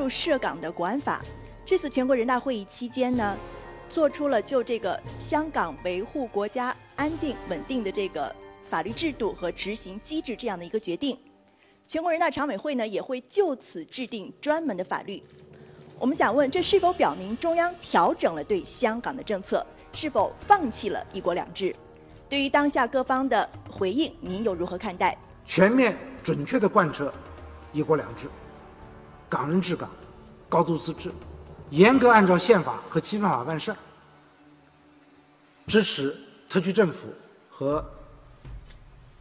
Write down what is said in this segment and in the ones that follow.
入涉港的国安法。这次全国人大会议期间呢，做出了就这个香港维护国家安定稳定的这个法律制度和执行机制这样的一个决定。全国人大常委会呢也会就此制定专门的法律。我们想问，这是否表明中央调整了对香港的政策，是否放弃了一国两制？对于当下各方的回应，您又如何看待？全面准确地贯彻一国两制，港人治港，高度自治，严格按照宪法和基本法办事，支持特区政府和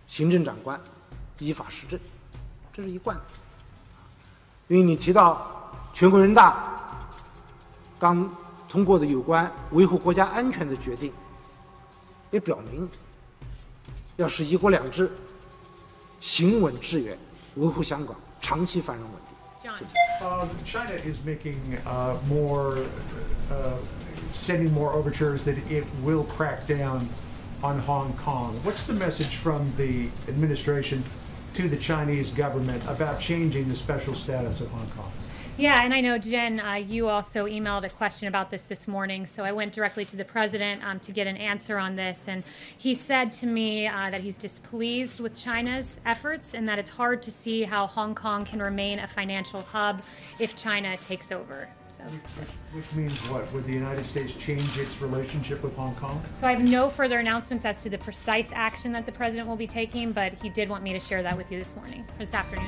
行政长官依法施政，这是一贯的。因为你提到全国人大刚通过的有关维护国家安全的决定，也表明要使一国两制行稳致远，维护香港长期繁荣稳定。China is making sending more overtures that it will crack down on Hong Kong. What's the message from the administration to the Chinese government about changing the special status of Hong Kong? Yeah, and I know, Jen, you also emailed a question about this morning, so I went directly to the president to get an answer on this, and he said to me that he's displeased with China's efforts and that it's hard to see how Hong Kong can remain a financial hub if China takes over. So Which means what? Would the United States change its relationship with Hong Kong? So I have no further announcements as to the precise action that the president will be taking, but he did want me to share that with you this afternoon.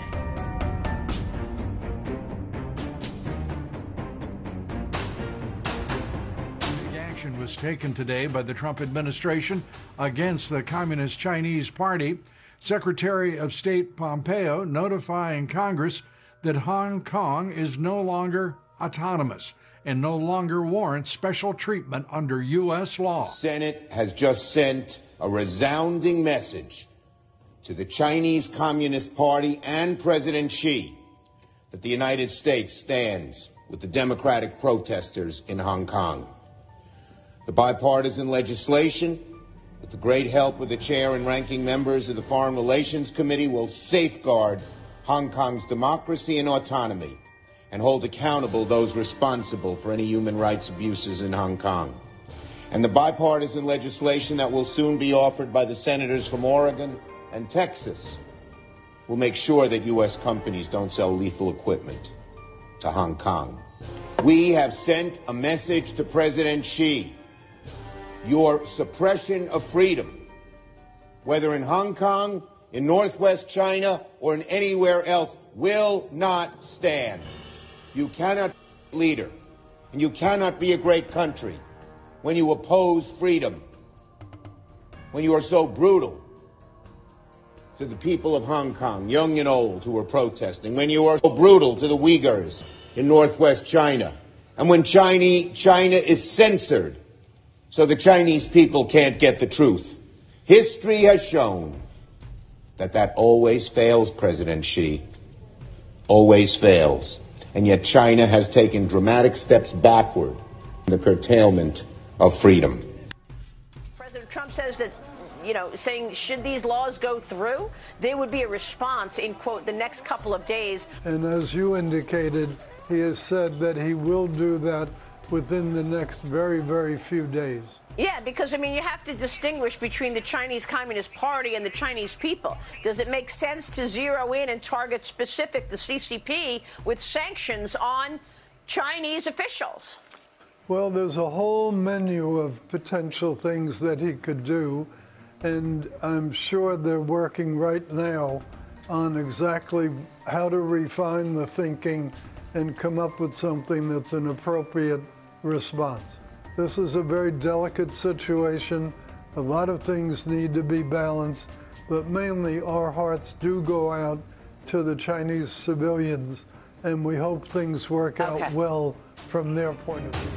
Was taken today by the Trump administration against the Communist Chinese Party. Secretary of State Pompeo notifying Congress that Hong Kong is no longer autonomous and no longer warrants special treatment under U.S. law. The Senate has just sent a resounding message to the Chinese Communist Party and President Xi that the United States stands with the democratic protesters in Hong Kong. The bipartisan legislation, with the great help of the chair and ranking members of the Foreign Relations Committee, will safeguard Hong Kong's democracy and autonomy and hold accountable those responsible for any human rights abuses in Hong Kong. And the bipartisan legislation that will soon be offered by the senators from Oregon and Texas will make sure that U.S. companies don't sell lethal equipment to Hong Kong. We have sent a message to President Xi. Your suppression of freedom, whether in Hong Kong, in Northwest China, or in anywhere else, will not stand. You cannot be a leader, and you cannot be a great country when you oppose freedom, when you are so brutal to the people of Hong Kong, young and old, who are protesting, when you are so brutal to the Uyghurs in Northwest China, and when China is censored so the Chinese people can't get the truth. History has shown that always fails, President Xi. Always fails. And yet China has taken dramatic steps backward in the curtailment of freedom. President Trump says that, saying should these laws go through, there would be a response in, quote, the next couple of days. And as you indicated, he has said that he will do that within the next very, very few days. Yeah, because, you have to distinguish between the Chinese Communist Party and the Chinese people. Does it make sense to zero in and target the CCP, with sanctions on Chinese officials? Well, there's a whole menu of potential things that he could do, and I'm sure they're working right now on exactly how to refine the thinking and come up with something that's an appropriate response. This is a very delicate situation. A lot of things need to be balanced, but mainly our hearts do go out to the Chinese civilians, and we hope things work out well from their point of view.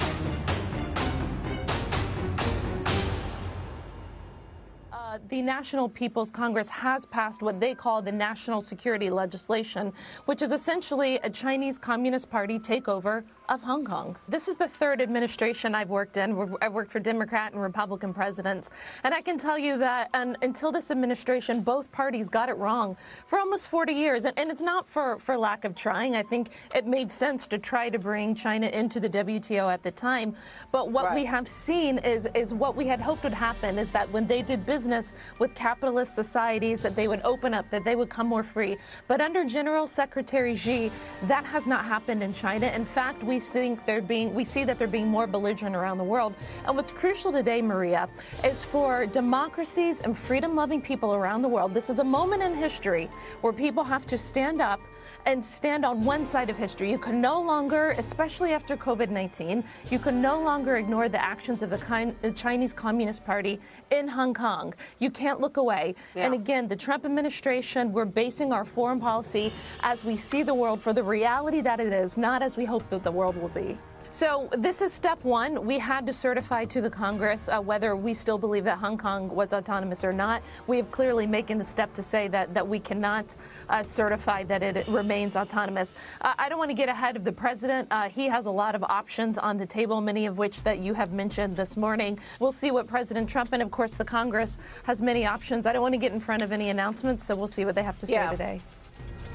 The National People's Congress has passed what they call the national security legislation, which is essentially a Chinese Communist Party takeover of Hong Kong. This is the third administration I've worked in. I've worked for Democrat and Republican presidents. And I can tell you that until this administration, both parties got it wrong for almost 40 years. And it's not for lack of trying. I think it made sense to try to bring China into the WTO at the time. But what we have seen is what we had hoped would happen, is that when they did business with capitalist societies, that they would open up, that they would come more free. But under General Secretary Xi, that has not happened in China. In fact, we see that they're being more belligerent around the world. And what's crucial today, Maria, is for democracies and freedom-loving people around the world. This is a moment in history where people have to stand up and stand on one side of history. You can no longer, especially after COVID-19, you can no longer ignore the actions of the Chinese Communist Party in Hong Kong. You can't look away. Yeah. And again, the Trump administration, we're basing our foreign policy as we see the world for the reality that it is, not as we hope that the world will be. So this is step one. We had to certify to the Congress whether we still believe that Hong Kong was autonomous or not. We have clearly making the step to say that we cannot certify that it remains autonomous. I don't want to get ahead of the president. He has a lot of options on the table, many of which that you have mentioned this morning. We'll see what President Trump and, of course, the Congress has many options. I don't want to get in front of any announcements, so we'll see what they have to say today.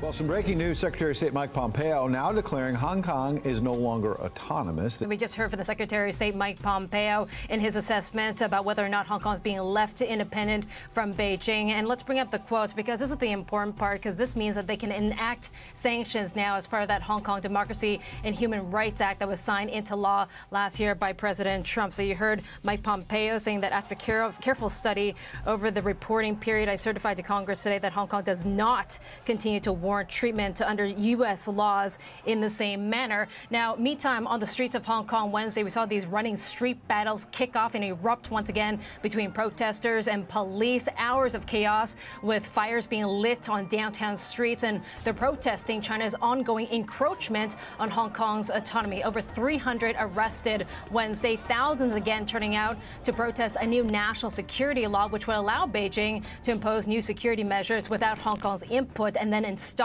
Well, some breaking news. Secretary of State Mike Pompeo now declaring Hong Kong is no longer autonomous. We just heard from the Secretary of State Mike Pompeo in his assessment about whether or not Hong Kong is being left independent from Beijing. And let's bring up the quotes, because this is the important part, because this means that they can enact sanctions now as part of that Hong Kong Democracy and Human Rights Act that was signed into law last year by President Trump. So you heard Mike Pompeo saying that after careful study over the reporting period, I certified to Congress today that Hong Kong does not continue to warrant treatment under U.S. laws in the same manner. Now, meantime, on the streets of Hong Kong Wednesday, we saw these running street battles kick off and erupt once again between protesters and police. Hours of chaos with fires being lit on downtown streets, and they're protesting China's ongoing encroachment on Hong Kong's autonomy. Over 300 arrested Wednesday, thousands again turning out to protest a new national security law which would allow Beijing to impose new security measures without Hong Kong's input, and then installing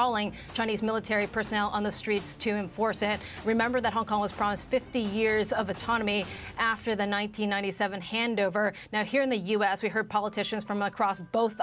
Chinese military personnel on the streets to enforce it. Remember that Hong Kong was promised 50 years of autonomy after the 1997 handover. Now, here in the U.S., we heard politicians from across both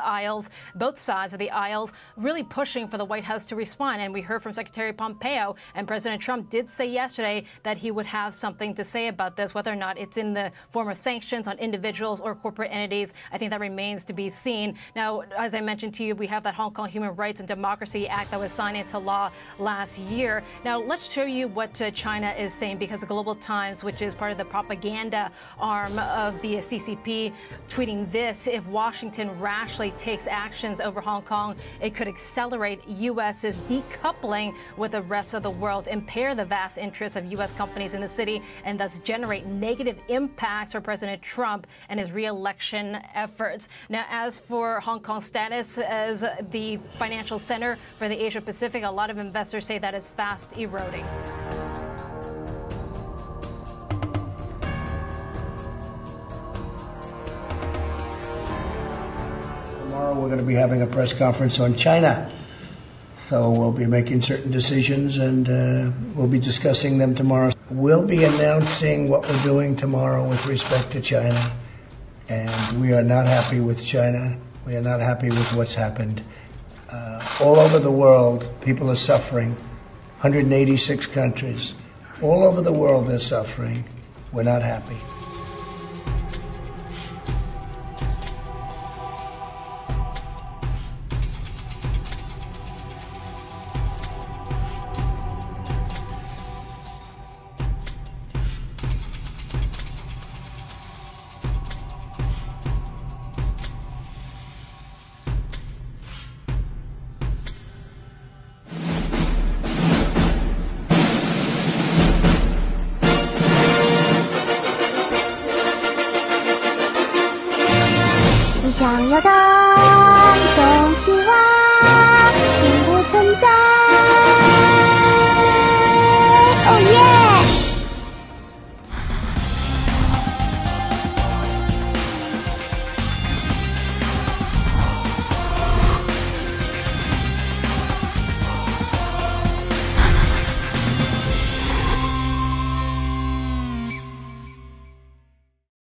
sides of the aisles, really pushing for the White House to respond. And we heard from Secretary Pompeo, and President Trump did say yesterday that he would have something to say about this, whether or not it's in the form of sanctions on individuals or corporate entities. I think that remains to be seen. Now, as I mentioned to you, we have that Hong Kong Human Rights and Democracy Act that was signed into law last year. Now, let's show you what China is saying, because the Global Times, which is part of the propaganda arm of the CCP, tweeting this: if Washington rashly takes actions over Hong Kong, it could accelerate U.S.'s decoupling with the rest of the world, impair the vast interests of U.S. companies in the city, and thus generate negative impacts for President Trump and his re-election efforts. Now, as for Hong Kong's status as the financial center for the Asia Pacific, a lot of investors say that is fast eroding. Tomorrow we're going to be having a press conference on China. So we'll be making certain decisions, and we'll be discussing them tomorrow. We'll be announcing what we're doing tomorrow with respect to China. And we are not happy with China. We are not happy with what's happened. All over the world, people are suffering. 186 countries. All over the world, they're suffering. We're not happy.